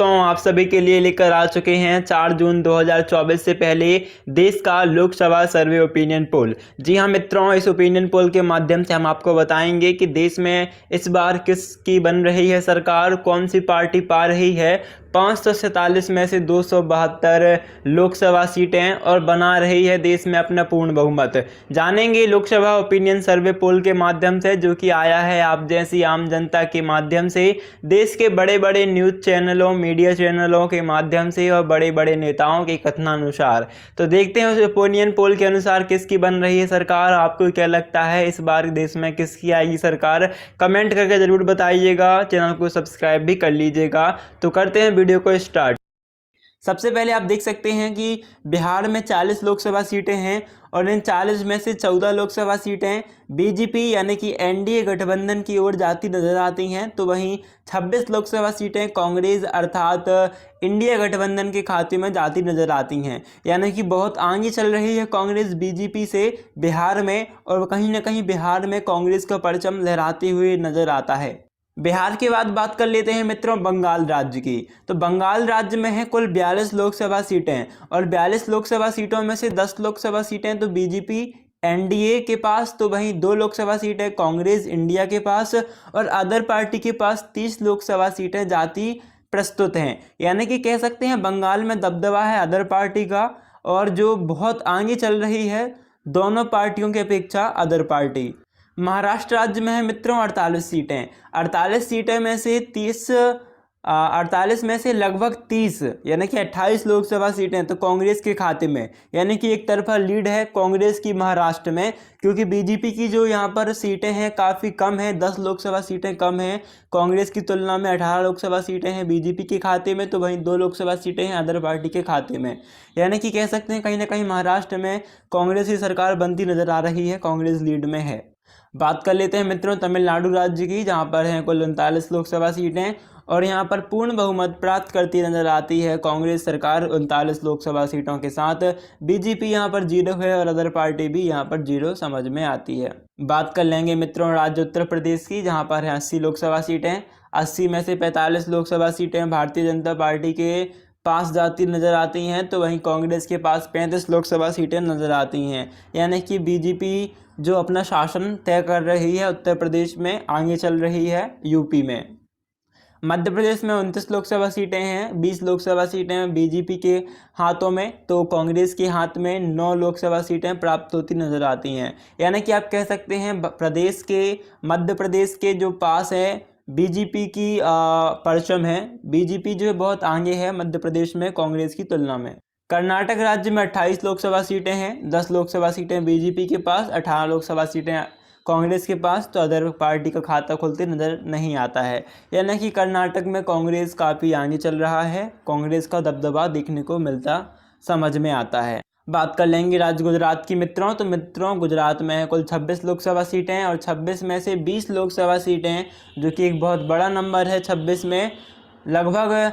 दोस्तों, आप सभी के लिए लेकर आ चुके हैं 4 जून 2024 से पहले देश का लोकसभा सर्वे ओपिनियन पोल। जी हां मित्रों, इस ओपिनियन पोल के माध्यम से हम आपको बताएंगे कि देश में इस बार किसकी बन रही है सरकार, कौन सी पार्टी पा रही है 547 में से 272 लोकसभा सीटें और बना रही है देश में अपना पूर्ण बहुमत। जानेंगे लोकसभा ओपिनियन सर्वे पोल के माध्यम से, जो कि आया है आप जैसी आम जनता के माध्यम से, देश के बड़े बड़े न्यूज़ चैनलों, मीडिया चैनलों के माध्यम से और बड़े बड़े नेताओं के कथनानुसार। तो देखते हैं उस ओपिनियन पोल के अनुसार किसकी बन रही है सरकार। आपको क्या लगता है इस बार देश में किसकी आएगी सरकार? कमेंट करके ज़रूर बताइएगा, चैनल को सब्सक्राइब भी कर लीजिएगा। तो करते हैं वीडियो को स्टार्ट। सबसे पहले आप देख सकते हैं कि बिहार में 40 लोकसभा सीटें हैं और इन 40 में से 14 लोकसभा सीटें बीजेपी यानी कि एनडीए गठबंधन की ओर जाती नजर आती हैं, तो वहीं 26 लोकसभा सीटें कांग्रेस अर्थात इंडिया गठबंधन के खाते में जाती नजर आती हैं। यानी कि बहुत आगे चल रही है कांग्रेस बीजेपी से बिहार में, और कहीं ना कहीं बिहार में कांग्रेस का परचम लहराते हुए नजर आता है। बिहार के बाद बात कर लेते हैं मित्रों बंगाल राज्य की। तो बंगाल राज्य में है कुल 42 लोकसभा सीटें और 42 लोकसभा सीटों में से 10 लोकसभा सीटें तो बीजेपी एनडीए के पास, तो वहीं 2 लोकसभा सीटें कांग्रेस इंडिया के पास और अदर पार्टी के पास 30 लोकसभा सीटें जाती प्रस्तुत हैं। यानी कि कह सकते हैं बंगाल में दबदबा है अदर पार्टी का, और जो बहुत आगे चल रही है दोनों पार्टियों की अपेक्षा अदर पार्टी। महाराष्ट्र राज्य में है मित्रों 48 सीटें। 48 सीटें में से 48 में से लगभग 30 यानी कि 28 लोकसभा सीटें तो कांग्रेस के खाते में। यानी कि एक तरफा लीड है कांग्रेस की महाराष्ट्र में, क्योंकि बीजेपी की जो यहाँ पर सीटें हैं काफ़ी कम है, 10 लोकसभा सीटें कम हैं कांग्रेस की तुलना में। 18 लोकसभा सीटें हैं बीजेपी के खाते में, तो वहीं 2 लोकसभा सीटें हैं अदर पार्टी के खाते में। यानी कि कह सकते हैं कहीं ना कहीं महाराष्ट्र में कांग्रेस की सरकार बनती नजर आ रही है, कांग्रेस लीड में है। बात कर लेते हैं मित्रों तमिलनाडु राज्य की, जहां पर हैं कुल 39 लोकसभा सीटें और यहां पर पूर्ण बहुमत प्राप्त करती नजर आती है कांग्रेस सरकार 39 लोकसभा सीटों के साथ। बीजेपी यहां पर 0 है और अदर पार्टी भी यहां पर 0 समझ में आती है। बात कर लेंगे मित्रों राज्य उत्तर प्रदेश की, जहाँ पर है 80 लोकसभा सीटें। 80 में से 45 लोकसभा सीटें भारतीय जनता पार्टी के पास जाती नजर आती हैं, तो वहीं कांग्रेस के पास 35 लोकसभा सीटें नजर आती हैं। यानी कि बीजेपी जो अपना शासन तय कर रही है उत्तर प्रदेश में, आगे चल रही है यूपी में। मध्य प्रदेश में 29 लोकसभा सीटें हैं, 20 लोकसभा सीटें बीजेपी के हाथों में, तो कांग्रेस के हाथ में 9 लोकसभा सीटें प्राप्त होती नजर आती हैं। यानी कि आप कह सकते हैं प्रदेश के, मध्य प्रदेश के जो पास है बीजेपी की परचम है। बीजेपी जो है बहुत आगे है मध्य प्रदेश में कांग्रेस की तुलना में। कर्नाटक राज्य में 28 लोकसभा सीटें हैं, 10 लोकसभा सीटें बीजेपी के पास, 18 लोकसभा सीटें कांग्रेस के पास, तो अदर पार्टी का खाता खुलते नज़र नहीं आता है। यानी कि कर्नाटक में कांग्रेस काफ़ी आगे चल रहा है, कांग्रेस का दबदबा देखने को मिलता समझ में आता है। बात कर लेंगे राज्य गुजरात की मित्रों। तो मित्रों गुजरात में कुल 26 लोकसभा सीटें और 26 में से 20 लोकसभा सीटें, जो कि एक बहुत बड़ा नंबर है। 26 में लगभग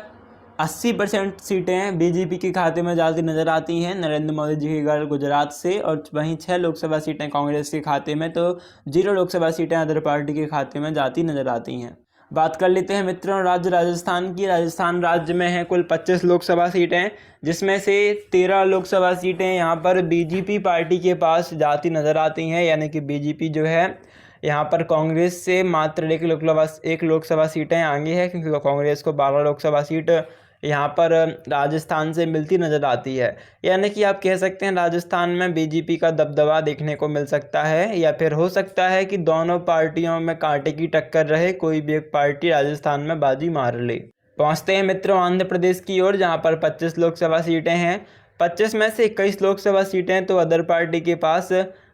80% सीटें बीजेपी के खाते में जाती नजर आती हैं नरेंद्र मोदी जी के घर गुजरात से, और वहीं 6 लोकसभा सीटें कांग्रेस के खाते में, तो 0 लोकसभा सीटें अदर पार्टी के खाते में जाती नजर आती हैं। बात कर लेते हैं मित्रों राज्य राजस्थान की। राजस्थान राज्य में है कुल 25 लोकसभा सीटें, जिसमें से 13 लोकसभा सीटें यहाँ पर बीजेपी पार्टी के पास जाती नजर आती हैं। यानी कि बीजेपी जो है यहाँ पर कांग्रेस से मात्र एक लोकसभा सीटें आगे है, क्योंकि कांग्रेस को 12 लोकसभा सीट यहाँ पर राजस्थान से मिलती नज़र आती है। यानी कि आप कह सकते हैं राजस्थान में बीजेपी का दबदबा देखने को मिल सकता है, या फिर हो सकता है कि दोनों पार्टियों में कांटे की टक्कर रहे, कोई भी एक पार्टी राजस्थान में बाजी मार ले। पहुँचते हैं मित्रों आंध्र प्रदेश की ओर, जहाँ पर 25 लोकसभा सीटें हैं। 25 में से 21 लोकसभा सीटें तो अदर पार्टी के पास,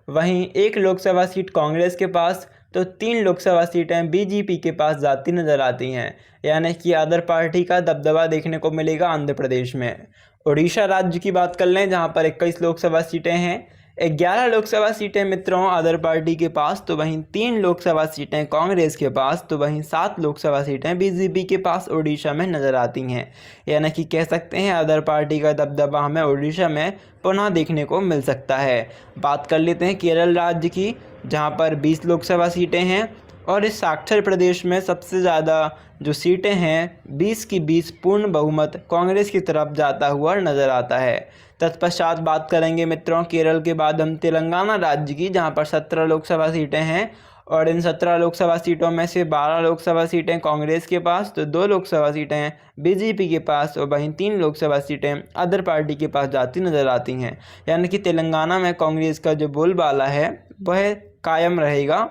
वहीं 1 लोकसभा सीट कांग्रेस के पास, तो 3 लोकसभा सीटें बीजेपी के पास जाती नजर आती हैं। यानी कि अदर पार्टी का दबदबा देखने को मिलेगा आंध्र प्रदेश में। उड़ीसा राज्य की बात कर लें, जहां पर 21 लोकसभा सीटें हैं। 11 लोकसभा सीटें मित्रों अदर पार्टी के पास, तो वहीं 3 लोकसभा सीटें कांग्रेस के पास, तो वहीं 7 लोकसभा सीटें बीजेपी के पास उड़ीसा में नज़र आती हैं। यानी कि कह सकते हैं अदर पार्टी का दबदबा हमें उड़ीसा में पुनः देखने को मिल सकता है। बात कर लेते हैं केरल राज्य की, जहां पर 20 लोकसभा सीटें हैं और इस साक्षर प्रदेश में सबसे ज़्यादा जो सीटें हैं 20 की 20 पूर्ण बहुमत कांग्रेस की तरफ जाता हुआ नज़र आता है। तत्पश्चात बात करेंगे मित्रों केरल के बाद हम तेलंगाना राज्य की, जहां पर 17 लोकसभा सीटें हैं और इन 17 लोकसभा सीटों में से 12 लोकसभा सीटें कांग्रेस के पास, तो 2 लोकसभा सीटें बीजेपी के पास और वहीं 3 लोकसभा सीटें अदर पार्टी के पास जाती नज़र आती हैं। यानी कि तेलंगाना में कांग्रेस का जो बोलबाला है वह कायम रहेगा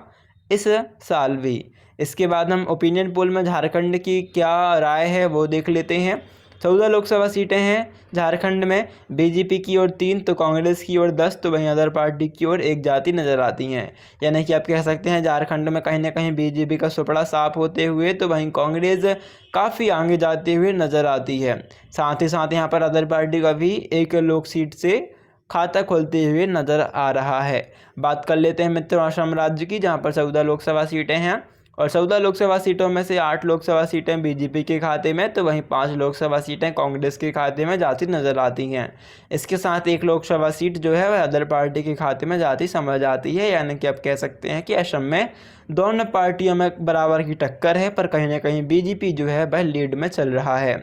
इस साल भी। इसके बाद हम ओपिनियन पोल में झारखंड की क्या राय है वो देख लेते हैं। 14 लोकसभा सीटें हैं झारखंड में, बीजेपी की ओर 3 तो कांग्रेस की ओर 10 तो वहीं अदर पार्टी की ओर 1 जाती नज़र आती हैं। यानी कि आप कह सकते हैं झारखंड में कहीं ना कहीं बीजेपी का सुपड़ा साफ होते हुए तो वहीं कांग्रेस काफ़ी आगे जाते हुए नज़र आती है। साथ ही साथ यहाँ पर अदर पार्टी का भी 1 लोक सीट से खाता खोलते हुए नज़र आ रहा है। बात कर लेते हैं मित्रों असम राज्य की, जहाँ पर 14 लोकसभा सीटें हैं और 14 लोकसभा सीटों में से 8 लोकसभा सीटें बीजेपी के खाते में तो वहीं 5 लोकसभा सीटें कांग्रेस के खाते में जाती नज़र आती हैं। इसके साथ 1 लोकसभा सीट जो है वह अदर पार्टी के खाते में जाती समझ आती है। यानी कि आप कह सकते हैं कि असम में दोनों पार्टियों में बराबर की टक्कर है, पर कहीं ना कहीं बीजेपी जो है वह लीड में चल रहा है।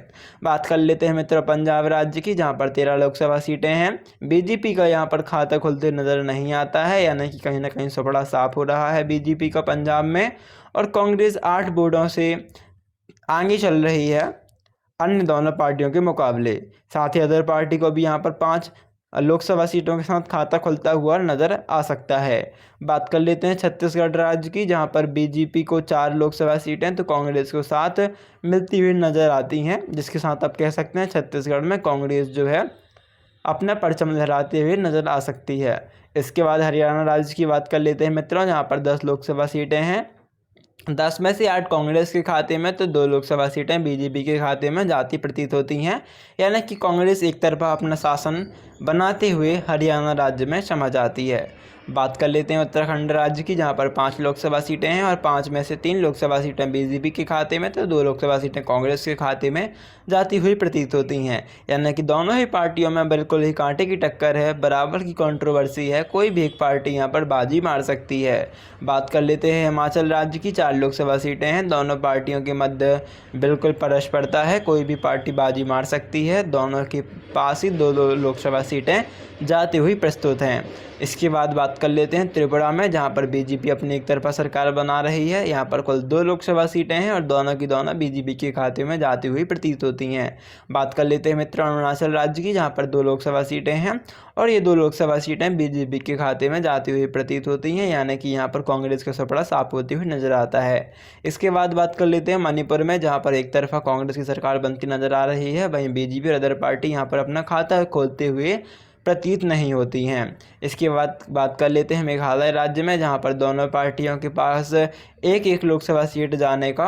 बात कर लेते हैं मित्रों पंजाब राज्य की, जहाँ पर 13 लोकसभा सीटें हैं। बीजेपी का यहाँ पर खाता खुलते नज़र नहीं आता है, यानी कि कहीं ना कहीं सुपड़ा साफ हो रहा है बीजेपी का पंजाब में और कांग्रेस 8 वोटों से आगे चल रही है अन्य दोनों पार्टियों के मुकाबले। साथ ही अदर पार्टी को भी यहाँ पर 5 लोकसभा सीटों के साथ खाता खुलता हुआ नज़र आ सकता है। बात कर लेते हैं छत्तीसगढ़ राज्य की, जहाँ पर बीजेपी को 4 लोकसभा सीटें तो कांग्रेस को 7 मिलती हुई नज़र आती हैं, जिसके साथ आप कह सकते हैं छत्तीसगढ़ में कांग्रेस जो है अपना परचम लहराते हुए नज़र आ सकती है। इसके बाद हरियाणा राज्य की बात कर लेते हैं मित्रों, जहाँ पर 10 लोकसभा सीटें हैं। 10 में से 8 कांग्रेस के खाते में तो 2 लोकसभा सीटें बीजेपी के खाते में जाती प्रतीत होती हैं। यानी कि कांग्रेस एक तरफा अपना शासन बनाते हुए हरियाणा राज्य में समझ आती है। बात कर लेते हैं उत्तराखंड राज्य की, जहां पर 5 लोकसभा सीटें हैं और 5 में से 3 लोकसभा सीटें बीजेपी के खाते में तो 2 लोकसभा सीटें कांग्रेस के खाते में जाती हुई प्रतीत होती हैं। यानी कि दोनों ही पार्टियों में बिल्कुल ही कांटे की टक्कर है, बराबर की कंट्रोवर्सी है, कोई भी एक पार्टी यहाँ पर बाजी मार सकती है। बात कर लेते हैं हिमाचल राज्य की, 4 लोकसभा सीटें हैं। दोनों पार्टियों के मध्य बिल्कुल परस्परता है, कोई भी पार्टी बाजी मार सकती है। दोनों के पास ही 2 लोकसभा सीटें जाती हुई प्रस्तुत हैं। इसके बाद बात कर लेते हैं त्रिपुरा में, जहां पर बीजेपी अपनी एक तरफा सरकार बना रही है। यहां पर कुल 2 लोकसभा सीटें हैं और दोनों की दोनों बीजेपी के खाते में जाती हुई प्रतीत होती हैं। बात कर लेते हैं मित्रों अरुणाचल राज्य की, जहां पर 2 लोकसभा सीटें हैं और ये 2 लोकसभा सीटें बीजेपी के खाते में जाती हुई प्रतीत होती हैं। यानी कि यहाँ पर कांग्रेस का सुपड़ा साफ होती हुई नजर आता है। इसके बाद बात कर लेते हैं मणिपुर में, जहाँ पर एक तरफा कांग्रेस की सरकार बनती नजर आ रही है, वहीं बीजेपी और अदर पार्टी यहाँ पर अपना खाता खोलते हुए प्रतीत नहीं होती हैं। इसके बाद बात कर लेते हैं मेघालय राज्य में, जहां पर दोनों पार्टियों के पास एक एक लोकसभा सीट जाने का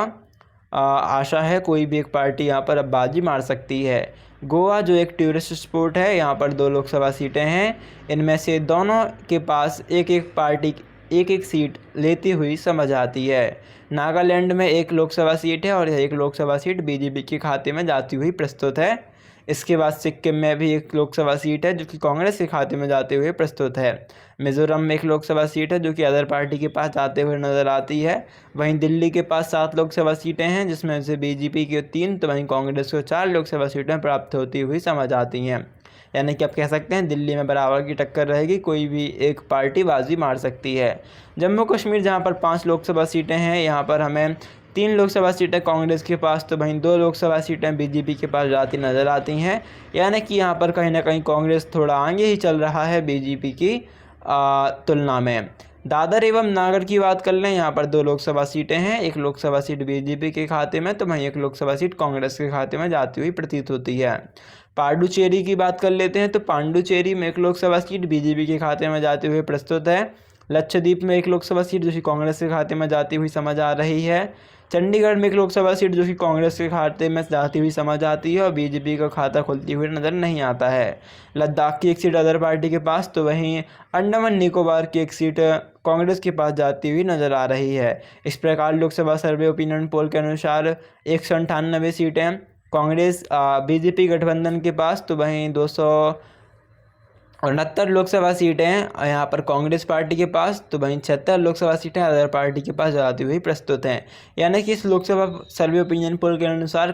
आशा है। कोई भी एक पार्टी यहां पर अब बाजी मार सकती है। गोवा जो एक टूरिस्ट स्पॉट है, यहां पर 2 लोकसभा सीटें हैं। इनमें से दोनों के पास एक एक पार्टी एक एक सीट लेती हुई समझ आती है। नागालैंड में 1 लोकसभा सीट है और 1 लोकसभा सीट बीजेपी के खाते में जाती हुई प्रस्तुत है। इसके बाद सिक्किम में भी 1 लोकसभा सीट है जो कि कांग्रेस के खाते में जाते हुए प्रस्तुत है। मिजोरम में 1 लोकसभा सीट है जो कि अदर पार्टी के पास जाते हुए नज़र आती है। वहीं दिल्ली के पास 7 लोकसभा सीटें हैं, जिसमें से बीजेपी के 3 तो वहीं कांग्रेस को 4 लोकसभा सीटें प्राप्त होती हुई समझ आती हैं। यानी कि आप कह सकते हैं दिल्ली में बराबर की टक्कर रहेगी, कोई भी एक पार्टी बाजी मार सकती है। जम्मू कश्मीर जहाँ पर 5 लोकसभा सीटें हैं, यहाँ पर हमें 3 लोकसभा सीटें कांग्रेस के पास तो वहीं 2 लोकसभा सीटें बीजेपी के पास जाती नज़र आती हैं। यानी कि यहाँ पर कहीं ना कहीं कांग्रेस थोड़ा आगे ही चल रहा है बीजेपी की तुलना में। दादर एवं नागर की बात कर लें, यहाँ पर 2 लोकसभा सीटें हैं। 1 लोकसभा सीट बीजेपी के खाते में तो वहीं 1 लोकसभा सीट कांग्रेस के खाते में जाती हुई प्रतीत होती है। पांडुचेरी की बात कर लेते हैं तो पांडुचेरी में 1 लोकसभा सीट बीजेपी के खाते में जाते हुए प्रस्तुत है। लक्षद्वीप में 1 लोकसभा सीट जो कि कांग्रेस के खाते में जाती हुई समझ आ रही है। चंडीगढ़ में 1 लोकसभा सीट जो कि कांग्रेस के खाते में जाती हुई समझ आती है और बीजेपी का खाता खुलती हुई नज़र नहीं आता है। लद्दाख की 1 सीट अदर पार्टी के पास तो वहीं अंडमान निकोबार की 1 सीट कांग्रेस के पास जाती हुई नज़र आ रही है। इस प्रकार लोकसभा सर्वे ओपिनियन पोल के अनुसार 198 सीटें कांग्रेस बीजेपी गठबंधन के पास तो वहीं 200 69 लोकसभा सीटें हैं यहाँ पर कांग्रेस पार्टी के पास, तो वहीं 76 लोकसभा सीटें अदर पार्टी के पास जाती हुई प्रस्तुत हैं। यानी कि इस लोकसभा सर्वे ओपिनियन पोल के अनुसार